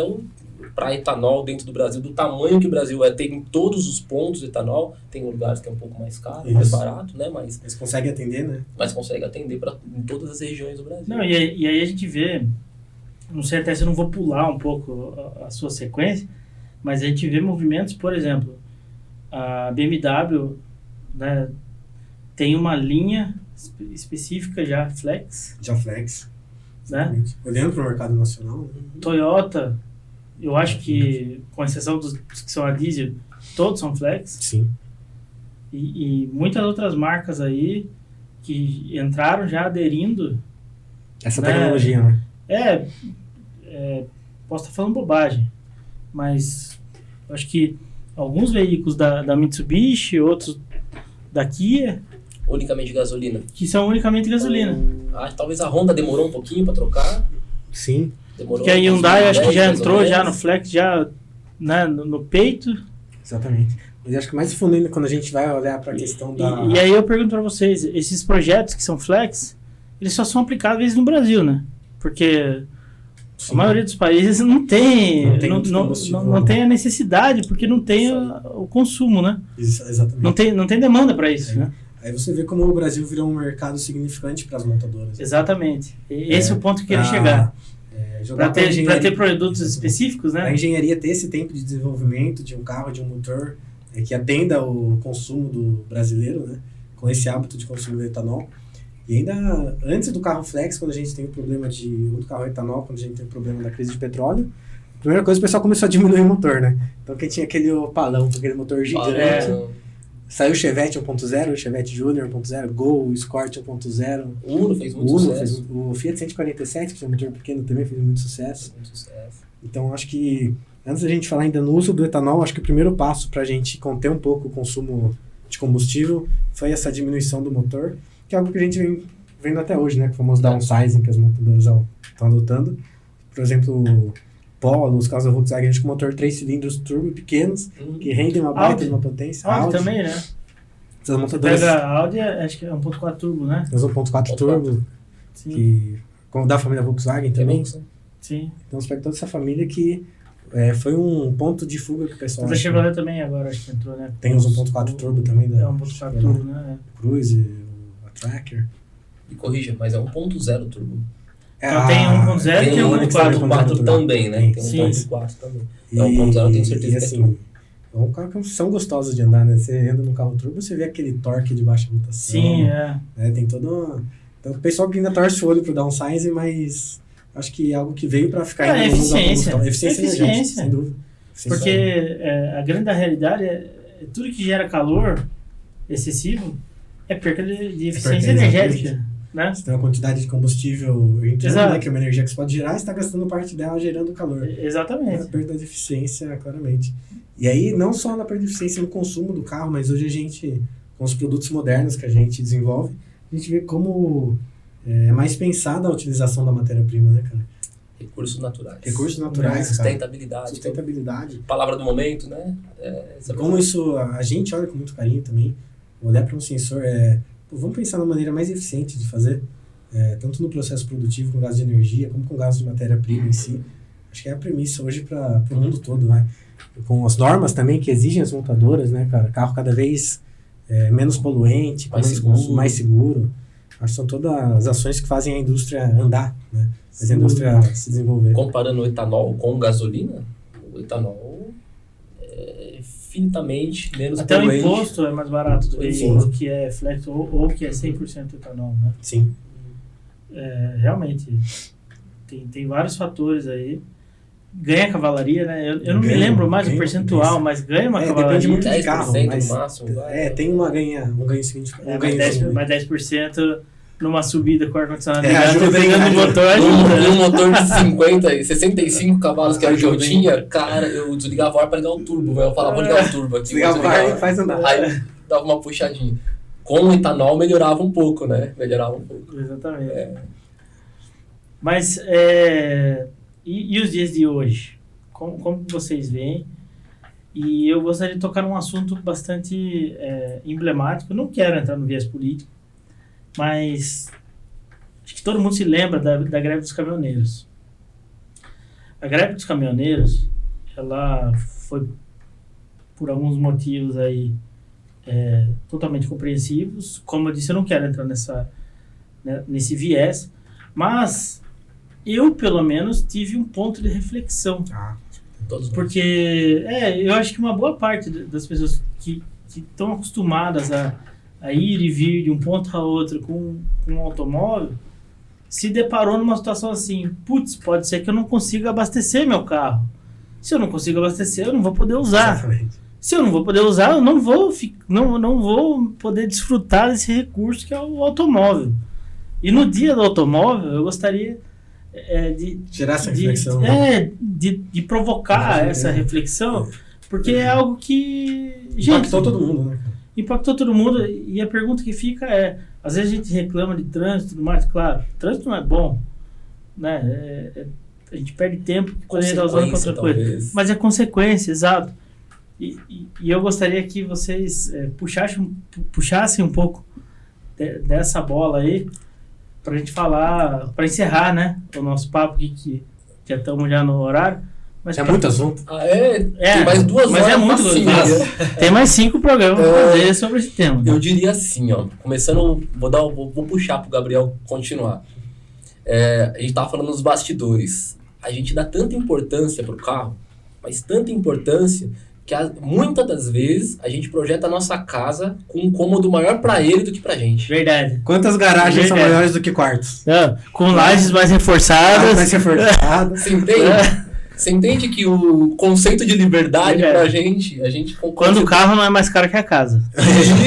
para etanol dentro do Brasil, do tamanho que o Brasil tem em todos os pontos etanol. Tem lugares que é um pouco mais caro, mais barato, né? Mas consegue atender, né? Mas consegue atender em todas as regiões do Brasil. Não, e aí a gente vê, não sei até se eu não vou pular um pouco a sua sequência, mas a gente vê movimentos, por exemplo, a BMW, né, tem uma linha específica já flex. Já flex. Né? Olhando para o mercado nacional. Toyota, eu acho que, com exceção dos que são a diesel, todos são flex. Sim. E muitas outras marcas aí que entraram já aderindo. Essa tecnologia, né? Posso estar falando bobagem, mas eu acho que alguns veículos da Mitsubishi, outros da Kia, unicamente gasolina. Que são unicamente gasolina. Talvez a Honda demorou um pouquinho para trocar. Sim. Demorou. Porque a Hyundai acho que já entrou já no Flex, já, né, no peito. Exatamente. Mas acho que mais fundo ainda quando a gente vai olhar para a questão da... E aí eu pergunto para vocês, esses projetos que são Flex, eles só são aplicáveis no Brasil, né? Porque a maioria dos países não tem a necessidade, porque não tem o consumo, né? Isso, exatamente. Não tem demanda para isso, né? Aí você vê como o Brasil virou um mercado significante para as montadoras. Exatamente. Esse é o ponto que eu queria chegar. Para ter produtos específicos, né? A engenharia ter esse tempo de desenvolvimento de um carro, de um motor, que atenda o consumo do brasileiro, né? Com esse hábito de consumo de etanol. E ainda antes do carro flex, quando a gente tem o problema do carro etanol, quando a gente tem o problema da crise de petróleo, a primeira coisa, o pessoal começou a diminuir o motor, né? Então quem tinha aquele Opalão, aquele motor gigante... Saiu o Chevette 1.0, o Chevette Junior 1.0, Gol, o Escort 1.0. O Uno fez muito sucesso. O Fiat 147, que é um motor pequeno, também fez muito sucesso. Então, acho que, antes da gente falar ainda no uso do etanol, acho que o primeiro passo para a gente conter um pouco o consumo de combustível foi essa diminuição do motor, que é algo que a gente vem vendo até hoje, né? Que o famoso downsizing que as montadoras estão adotando. Por exemplo... Polo, os carros da Volkswagen, a gente com motor 3 cilindros turbo pequenos, que rendem uma baita de uma potência. Audi também, né? Essas montadoras... Pega a Audi, acho que é 1.4 turbo, né? Os 1.4 turbo, que, como da família Volkswagen também. Sim. Então, você pega toda essa família que foi um ponto de fuga que o pessoal... Mas a Chevrolet também agora, acho que entrou, né? Tem os 1.4 turbo também. É 1.4 turbo, né? Cruise, a Tracker. E corrija, mas é 1.0 turbo. Então tem 1.0 e tem 1.4 também, né? Tem 1.4 também. Então 1.0 eu tenho certeza que assim, é um carro que são gostosos de andar, né? Você anda no carro turbo, você vê aquele torque de baixa rotação. Sim, Tem todo uma... Então o pessoal que ainda torce o olho pro downsizing, mas acho que é algo que veio para ficar ainda no mundo da combustão. Eficiência energética, sem dúvida. Porque a grande realidade é tudo que gera calor excessivo é perca de eficiência energética. né? Você tem uma quantidade de combustível entrando, Exato. né, que é uma energia que você pode gerar, você está gastando parte dela gerando calor. É Exatamente. a perda de eficiência, claramente. E aí, não só na perda de eficiência no consumo do carro, mas hoje a gente, com os produtos modernos que a gente desenvolve, a gente vê como é mais pensada a utilização da matéria-prima, né, cara? Recursos naturais. Recursos naturais, cara. Sustentabilidade. Sustentabilidade. Palavra do momento, né? Como isso, a gente olha com muito carinho também, olhar para um sensor, vamos pensar na maneira mais eficiente de fazer, tanto no processo produtivo com gás de energia, como com gás de matéria-prima em si. Acho que é a premissa hoje para o mundo todo, vai. Com as normas também que exigem as montadoras, né, cara? Carro cada vez menos poluente, mais seguro. Acho que são todas as ações que fazem a indústria andar, né? Fazem a indústria se desenvolver. Comparando o etanol com gasolina, o etanol é infinitamente menos Até poluente. o imposto é mais barato do veículo que é flex ou que é 100% etanol, né? Sim. Realmente, tem vários fatores aí. Ganha cavalaria, né? Eu não me lembro mais o percentual, mas ganha uma cavalaria. Depende muito de 10% carro, mas no máximo. tem um ganho seguinte. Mas 10% numa subida com ar-condicionado ajuda pegando o motor, ajuda. Num motor de 65 cavalos que era o que eu tinha, cara, eu desligava o ar pra ligar o turbo, velho. Eu falava, vou ligar o turbo aqui. Desligava o ar e faz andar. Aí dava uma puxadinha. Com o etanol melhorava um pouco, né? Exatamente. Mas, e os dias de hoje? Como vocês veem? E eu gostaria de tocar num assunto bastante emblemático. Eu não quero entrar no viés político, mas acho que todo mundo se lembra da greve dos caminhoneiros. A greve dos caminhoneiros, ela foi por alguns motivos aí totalmente compreensivos. Como eu disse, eu não quero entrar nesse viés, mas eu, pelo menos, tive um ponto de reflexão. Porque eu acho que uma boa parte das pessoas que estão acostumadas a ir e vir de um ponto a outro com um automóvel, se deparou numa situação assim, putz, pode ser que eu não consiga abastecer meu carro. Se eu não consigo abastecer, eu não vou poder usar. Exatamente. Se eu não vou poder usar, eu não vou poder desfrutar desse recurso que é o automóvel. E no dia do automóvel, eu gostaria de gerar essa reflexão. De provocar essa reflexão, porque é algo que impactou todo mundo, né? Impactou todo mundo, e a pergunta que fica às vezes a gente reclama de trânsito e tudo mais, claro, trânsito não é bom, né? A gente perde tempo que poderia estar usando para outra coisa, mas é consequência, exato. E eu gostaria que vocês puxassem um pouco dessa bola aí, pra gente falar, pra encerrar, né, o nosso papo aqui, que já estamos já no horário. Mas muito assunto. Tem mais 2 horas. Mas é muito Tem mais 5 programas pra fazer sobre esse tema. Eu diria assim, ó, começando, vou puxar pro Gabriel continuar. A gente tava falando nos bastidores. A gente dá tanta importância pro carro, mas tanta importância, que muitas das vezes a gente projeta a nossa casa com um cômodo maior pra ele do que pra gente. Verdade. Quantas garagens são maiores do que quartos? Com lajes mais reforçadas. Você entende? Você entende que o conceito de liberdade pra gente, quando o carro não é mais caro que a casa.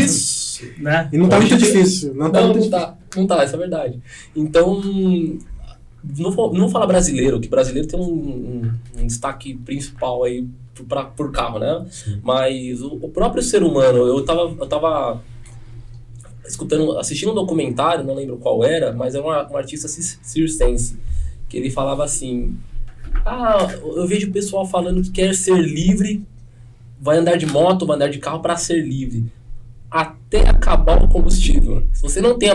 Isso. Né? E não tá muito difícil. Não tá, essa é a verdade. Então, não vou falar brasileiro, que brasileiro tem um destaque principal aí por carro, né? Sim. Mas o próprio ser humano, eu tava assistindo um documentário, não lembro qual era, mas é um artista circense, que ele falava assim: eu vejo o pessoal falando que quer ser livre, vai andar de moto, vai andar de carro para ser livre, até acabar o combustível. Se você não tem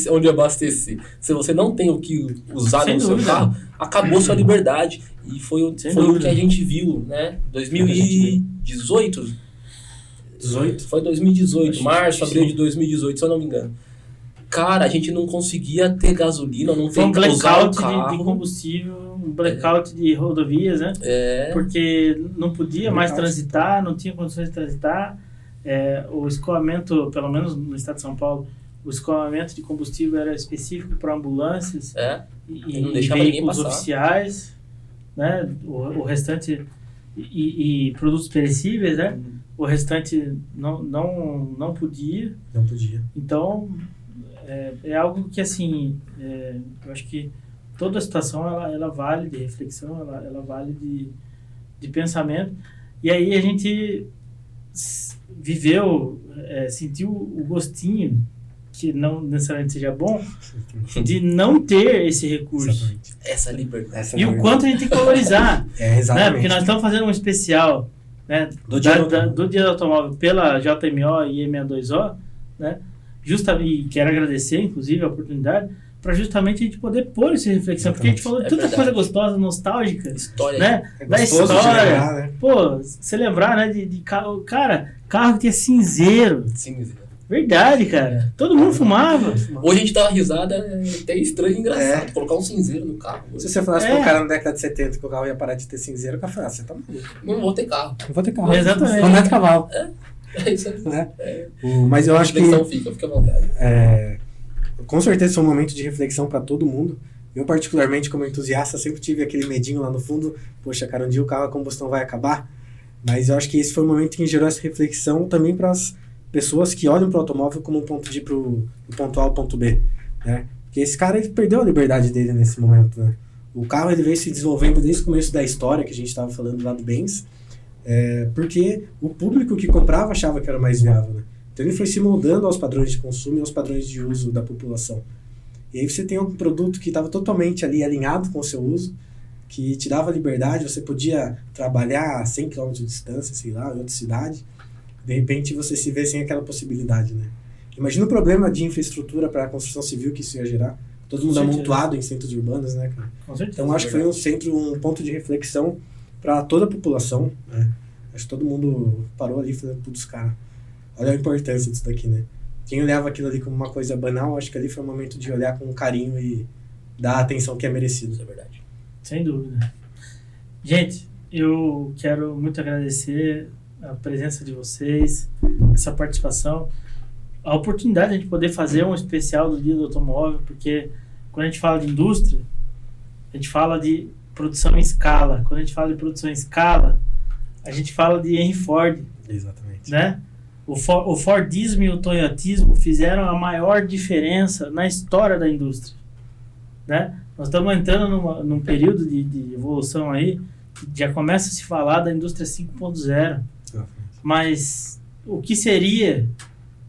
onde abastecer, se você não tem o que usar no seu carro, acabou sua liberdade. E foi o que a gente viu, né? 2018? Foi 2018, março, abril de 2018, se eu não me engano. Cara, a gente não conseguia ter gasolina, não tem que usar o carro. De combustível, um blackout de rodovias, né? Porque não podia mais transitar, não tinha condições de transitar. O escoamento, pelo menos no estado de São Paulo, o escoamento de combustível era específico para ambulâncias e veículos oficiais, né? O restante e produtos perecíveis, né? O restante não podia. Não podia. Então, é algo que, assim, eu acho que toda situação, ela vale de reflexão, ela vale de pensamento. E aí a gente viveu, sentiu o gostinho, que não necessariamente seja bom, de não ter esse recurso. Exatamente. Essa liberdade. E o quanto a gente tem que valorizar. Exatamente. Né? Porque nós estamos fazendo um especial, né, do Dia do Automóvel pela JMO e E62O, né? E quero agradecer, inclusive, a oportunidade, para justamente a gente poder pôr essa reflexão. Porque a gente falou de tanta coisa gostosa, nostálgica. História. Né? Da gostoso história. de lembrar, né? Pô, você lembrar, né, de carro. Cara, carro que é cinzeiro. Cinzeiro. Verdade, cara. Todo mundo fumava. Hoje a gente dá uma risada, até estranho e engraçado. Colocar um cinzeiro no carro. Se você falasse pro cara na década de 70 que o carro ia parar de ter cinzeiro, o cara falasse, você tá maluco. Não vou ter carro. Não vou ter carro. Exatamente. Não é cavalo. É isso aí. Né? Mas eu acho que... Fica à vontade. Com certeza foi um momento de reflexão para todo mundo. Eu, particularmente, como entusiasta, sempre tive aquele medinho lá no fundo. Poxa, cara, um dia o carro a combustão vai acabar. Mas eu acho que esse foi o momento que gerou essa reflexão também para as pessoas que olham para o automóvel como um ponto de ir para o ponto A ao ponto B. Né? Porque esse cara, ele perdeu a liberdade dele nesse momento. Né? O carro, ele veio se desenvolvendo desde o começo da história, que a gente estava falando lá do Benz, porque o público que comprava achava que era mais viável. Né? Então ele foi se moldando aos padrões de consumo e aos padrões de uso da população. E aí você tem um produto que estava totalmente ali alinhado com o seu uso, que te dava liberdade, você podia trabalhar a 100 km de distância, sei lá, em outra cidade. De repente você se vê sem aquela possibilidade, né? Imagina o problema de infraestrutura para a construção civil que isso ia gerar. Todo mundo amontoado em centros urbanos, né, cara? Com certeza. Então acho que foi um ponto de reflexão para toda a população, né? Acho que todo mundo parou ali e falou, putz, cara, olha a importância disso daqui, né? Quem olhava aquilo ali como uma coisa banal, acho que ali foi um momento de olhar com carinho e dar a atenção que é merecido. Isso é verdade. Sem dúvida. Gente, eu quero muito agradecer a presença de vocês, essa participação, a oportunidade de a gente poder fazer um especial do Dia do Automóvel, porque quando a gente fala de indústria, a gente fala de produção em escala. Quando a gente fala de produção em escala, a gente fala de Henry Ford. Exatamente. Né? O Fordismo e o Toyotismo fizeram a maior diferença na história da indústria. Né? Nós estamos entrando num período de evolução aí, que já começa a se falar da indústria 5.0. Mas o que seria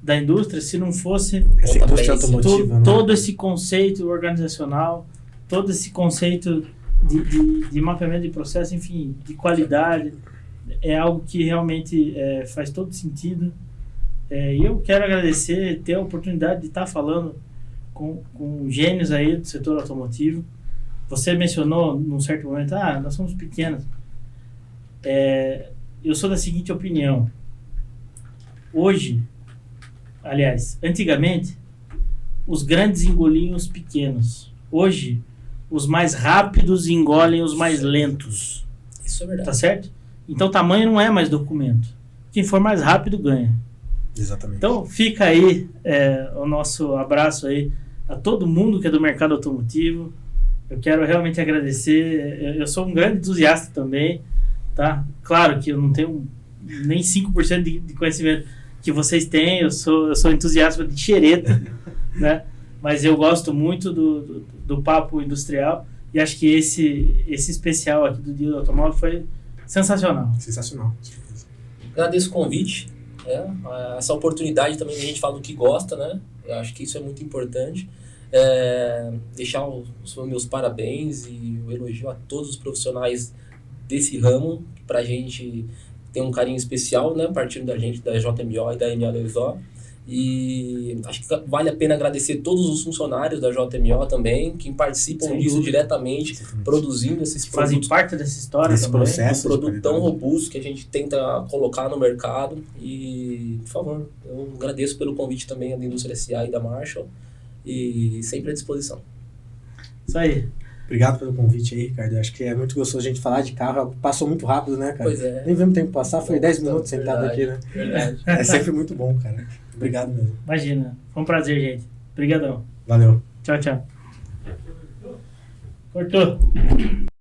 da indústria se não fosse essa indústria automotiva, todo esse conceito organizacional, todo esse conceito de mapeamento de processo, enfim, de qualidade? É algo que realmente faz todo sentido. E eu quero agradecer, ter a oportunidade de estar falando com gênios aí do setor automotivo. Você mencionou num certo momento, nós somos pequenos. Eu sou da seguinte opinião. Hoje, aliás, antigamente, os grandes engoliam os pequenos. Hoje, os mais rápidos engolem os mais lentos. Isso é verdade. Tá certo? Então, tamanho não é mais documento. Quem for mais rápido ganha. Exatamente. Então, fica aí o nosso abraço aí a todo mundo que é do mercado automotivo. Eu quero realmente agradecer. Eu sou um grande entusiasta também, tá? Claro que eu não tenho nem 5% de conhecimento que vocês têm. Eu sou entusiasta de xereta, né? Mas eu gosto muito do papo industrial e acho que esse especial aqui do Dia do Automóvel foi sensacional. Sensacional. Agradeço o convite, essa oportunidade também de a gente falar do que gosta, né? Eu acho que isso é muito importante. Deixar os meus parabéns e o elogio a todos os profissionais desse ramo, pra gente ter um carinho especial, né? Partindo da gente, da JMO e da NO2O. E acho que vale a pena agradecer todos os funcionários da JMO também, que participam disso diretamente, Exatamente. Produzindo esses produtos. Fazem parte dessa história Desse também. processo. Um produto tão robusto que a gente tenta colocar no mercado. E, por favor, eu agradeço pelo convite também da Indústria SA e da Marshall. E sempre à disposição. Isso aí. Obrigado pelo convite aí, Ricardo. Acho que é muito gostoso a gente falar de carro. Passou muito rápido, né, cara? Pois é. Nem vimos o tempo passar, foi 10 minutos Verdade, sentado aqui, né? Verdade. É sempre muito bom, cara. Obrigado mesmo. Imagina. Foi um prazer, gente. Obrigadão. Valeu. Tchau, tchau. Cortou.